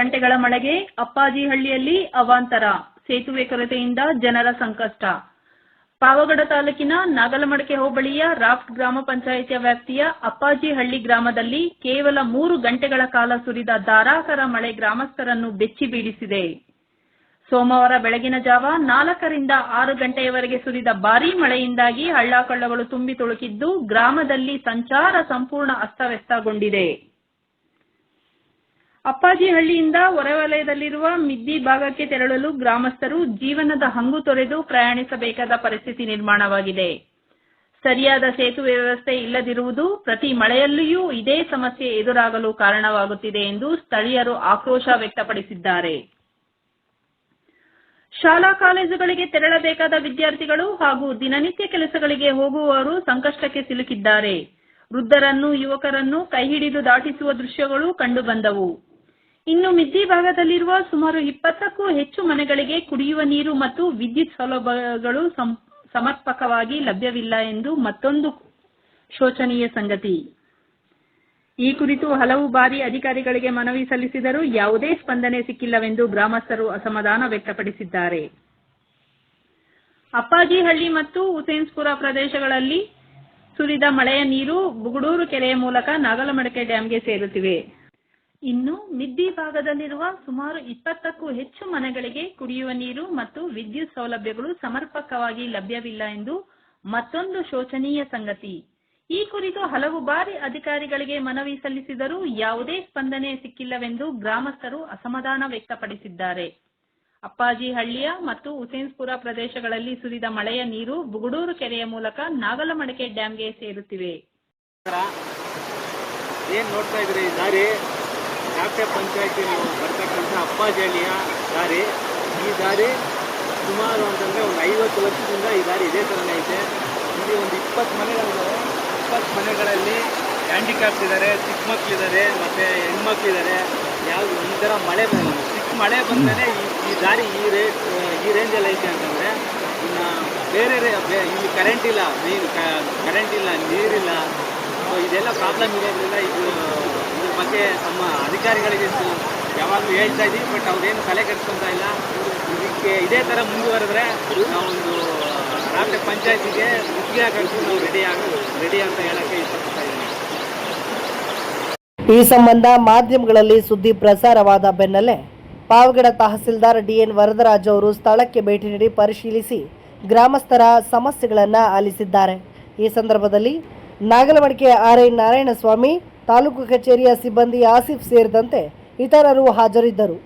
ಗಂಟೆಗಳ ಮಳೆಗೆ ಅಪ್ಪಾಜಿಹಳ್ಳಿಯಲ್ಲಿ ಅವಾಂತರ, ಸೇತುವೆ ಕೊರತೆಯಿಂದ ಜನರ ಸಂಕಷ್ಟ. ಪಾವಗಡ ತಾಲೂಕಿನ ನಾಗಲಮಡಕೆ ಹೋಬಳಿಯ ರಾಫ್ಟ್ ಗ್ರಾಮ ಪಂಚಾಯಿತಿಯ ವ್ಯಾಪ್ತಿಯ ಅಪ್ಪಾಜಿಹಳ್ಳಿ ಗ್ರಾಮದಲ್ಲಿ ಕೇವಲ 3 ಗಂಟೆಗಳ ಕಾಲ ಸುರಿದ ಧಾರಾಕಾರ ಮಳೆ ಗ್ರಾಮಸ್ಥರನ್ನು ಬೆಚ್ಚಿ ಬೀಳಿಸಿದೆ. ಸೋಮವಾರ ಬೆಳಗಿನ ಜಾವ 4 ರಿಂದ 6 ಗಂಟೆಯವರೆಗೆ ಸುರಿದ ಭಾರೀ ಮಳೆಯಿಂದಾಗಿ ಹಳ್ಳ ಕೊಳ್ಳಗಳು ತುಂಬಿ ತುಳುಕಿದ್ದು ಗ್ರಾಮದಲ್ಲಿ ಸಂಚಾರ ಸಂಪೂರ್ಣ ಅಸ್ತವ್ಯಸ್ತಗೊಂಡಿದೆ. ಅಪ್ಪಾಜಿಹಳ್ಳಿಯಿಂದ ಹೊರವಲಯದಲ್ಲಿರುವ ಮಿದ್ದಿ ಭಾಗಕ್ಕೆ ತೆರಳಲು ಗ್ರಾಮಸ್ಥರು ಜೀವನದ ಹಂಗು ತೊರೆದು ಪ್ರಯಾಣಿಸಬೇಕಾದ ಪರಿಸ್ಥಿತಿ ನಿರ್ಮಾಣವಾಗಿದೆ. ಸರಿಯಾದ ಸೇತುವೆ ವ್ಯವಸ್ಥೆ ಇಲ್ಲದಿರುವುದು ಪ್ರತಿ ಮಳೆಯಲ್ಲಿಯೂ ಇದೇ ಸಮಸ್ಯೆ ಎದುರಾಗಲು ಕಾರಣವಾಗುತ್ತಿದೆ ಎಂದು ಸ್ಥಳೀಯರು ಆಕ್ರೋಶ ವ್ಯಕ್ತಪಡಿಸಿದ್ದಾರೆ. ಶಾಲಾ ಕಾಲೇಜುಗಳಿಗೆ ತೆರಳಬೇಕಾದ ವಿದ್ಯಾರ್ಥಿಗಳು ಹಾಗೂ ದಿನನಿತ್ಯ ಕೆಲಸಗಳಿಗೆ ಹೋಗುವವರು ಸಂಕಷ್ಟಕ್ಕೆ ಸಿಲುಕಿದ್ದಾರೆ. ವೃದ್ಧರನ್ನು, ಯುವಕರನ್ನು ಕೈಹಿಡಿದು ದಾಟಿಸುವ ದೃಶ್ಯಗಳು ಕಂಡುಬಂದವು. ಇನ್ನು ಮಿದ್ದಿ ಭಾಗದಲ್ಲಿರುವ ಸುಮಾರು 20ಕ್ಕೂ ಹೆಚ್ಚು ಮನೆಗಳಿಗೆ ಕುಡಿಯುವ ನೀರು ಮತ್ತು ವಿದ್ಯುತ್ ಸೌಲಭ್ಯಗಳು ಸಮರ್ಪಕವಾಗಿ ಲಭ್ಯವಿಲ್ಲ ಎಂದು ಮತ್ತೊಂದು ಶೋಚನೀಯ ಸಂಗತಿ. ಈ ಕುರಿತು ಹಲವು ಬಾರಿ ಅಧಿಕಾರಿಗಳಿಗೆ ಮನವಿ ಸಲ್ಲಿಸಿದರೂ ಯಾವುದೇ ಸ್ಪಂದನೆ ಸಿಕ್ಕಿಲ್ಲವೆಂದು ಗ್ರಾಮಸ್ಥರು ಅಸಮಾಧಾನ ವ್ಯಕ್ತಪಡಿಸಿದ್ದಾರೆ. ಅಪ್ಪಾಜಿಹಳ್ಳಿ ಮತ್ತು ಹುಸೇನ್ಸ್ಪುರ ಪ್ರದೇಶಗಳಲ್ಲಿ ಸುರಿದ ಮಳೆಯ ನೀರು ಬುಗಡೂರು ಕೆರೆಯ ಮೂಲಕ ನಾಗಲಮಡಕೆ ಡ್ಯಾಂಗೆ ಸೇರುತ್ತಿವೆ. ಇನ್ನು ಮಿದ್ದಿ ಭಾಗದಲ್ಲಿರುವ ಸುಮಾರು 20ಕ್ಕೂ ಹೆಚ್ಚು ಮನೆಗಳಿಗೆ ಕುಡಿಯುವ ನೀರು ಮತ್ತು ವಿದ್ಯುತ್ ಸೌಲಭ್ಯಗಳು ಸಮರ್ಪಕವಾಗಿ ಲಭ್ಯವಿಲ್ಲ ಎಂದು ಮತ್ತೊಂದು ಶೋಚನೀಯ ಸಂಗತಿ. ಈ ಕುರಿತು ಹಲವು ಬಾರಿ ಅಧಿಕಾರಿಗಳಿಗೆ ಮನವಿ ಸಲ್ಲಿಸಿದರೂ ಯಾವುದೇ ಸ್ಪಂದನೆ ಸಿಕ್ಕಿಲ್ಲವೆಂದು ಗ್ರಾಮಸ್ಥರು ಅಸಮಾಧಾನ ವ್ಯಕ್ತಪಡಿಸಿದ್ದಾರೆ. ಅಪ್ಪಾಜಿಹಳ್ಳಿಯ ಮತ್ತು ಹುಸೇನ್ಸ್ಪುರ ಪ್ರದೇಶಗಳಲ್ಲಿ ಸುರಿದ ಮಳೆಯ ನೀರು ಬುಗಡೂರು ಕೆರೆಯ ಮೂಲಕ ನಾಗಲಮಡಕೆ ಡ್ಯಾಂಗೆ ಸೇರುತ್ತಿವೆ. ಏನ್ ನೋಡ್ತಾ ಇದ್ರಿ ದಾರಿ ರಾಫ್ಟ್ ಪಂಚಾಯತಿ ಬರ್ತಕ್ಕಂಥ ಅಪ್ಪಾಜಿಹಳ್ಳಿಯ ದಾರಿ. ಈ ದಾರಿ ಸುಮಾರು ಅಂತಂದರೆ ಒಂದು 50 ವರ್ಷದಿಂದ ಈ ದಾರಿ ಇದೇ ಥರನೇ ಐತೆ. ಇಲ್ಲಿ ಒಂದು 20 ಮನೆಗಳಿದ್ದಾವೆ. 20 ಮನೆಗಳಲ್ಲಿ ಹ್ಯಾಂಡಿಕ್ಯಾಪ್ಸ್ ಇದ್ದಾರೆ, ಚಿಕ್ಕ ಮಕ್ಕಳಿದ್ದಾರೆ, ಮತ್ತು ಹೆಣ್ಮಕ್ಳಿದ್ದಾರೆ. ಯಾವುದು ಈ ಥರ ಮಳೆ ಚಿಕ್ಕ ಮಳೆ ಬಂದರೆ ಈ ದಾರಿ ಈ ರೇಂಜಲ್ಲಿ ಐತೆ ಅಂತಂದರೆ ಇನ್ನು ಇಲ್ಲಿ ಕರೆಂಟ್ ಇಲ್ಲ, ಕರೆಂಟ್ ಇಲ್ಲ, ನೀರಿಲ್ಲ. ಇದೆಲ್ಲ ಪ್ರಾಬ್ಲಮ್ ಇರೋದ್ರಿಂದ ಇದ್ರ ಬಗ್ಗೆ ನಮ್ಮ ಅಧಿಕಾರಿಗಳಿಗೆ ಯಾವಾಗಲೂ ಹೇಳ್ತಾ ಇದ್ದೀವಿ. ಬಟ್ ಅವ್ರೇನು ತಲೆ ಕೆಡಿಸ್ಕೊತಾ ಇಲ್ಲ. ಇದಕ್ಕೆ ಇದೇ ಥರ ಮುಂದುವರೆದ್ರೆ ನಾವೊಂದು ರಾಷ್ಟ್ರ ಪಂಚಾಯತಿಗೆ ಮುಖ್ಯ ಕಳಿಸಿ ನಾವು ರೆಡಿ ಅಂತ ಹೇಳೋಕ್ಕೆ ಇಷ್ಟಪಡ್ತಾ ಇದ್ದೀನಿ. ಈ ಸಂಬಂಧ ಮಾಧ್ಯಮಗಳಲ್ಲಿ ಸುದ್ದಿ ಪ್ರಸಾರವಾದ ಬೆನ್ನಲ್ಲೇ ಪಾವಗಡ ತಹಸೀಲ್ದಾರ್ ಡಿಎನ್ ವರದರಾಜ್ ಅವರು ಸ್ಥಳಕ್ಕೆ ಭೇಟಿ ನೀಡಿ ಪರಿಶೀಲಿಸಿ ಗ್ರಾಮಸ್ಥರ ಸಮಸ್ಯೆಗಳನ್ನು ಆಲಿಸಿದ್ದಾರೆ. ಈ ಸಂದರ್ಭದಲ್ಲಿ ನಾಗಲಮಡಕೆ ಆರ್ಐ ನಾರಾಯಣಸ್ವಾಮಿ, ತಾಲೂಕು ಕಚೇರಿಯ ಸಿಬ್ಬಂದಿ ಆಸಿಫ್ ಸೇರಿದಂತೆ ಇತರರು ಹಾಜರಿದ್ದರು.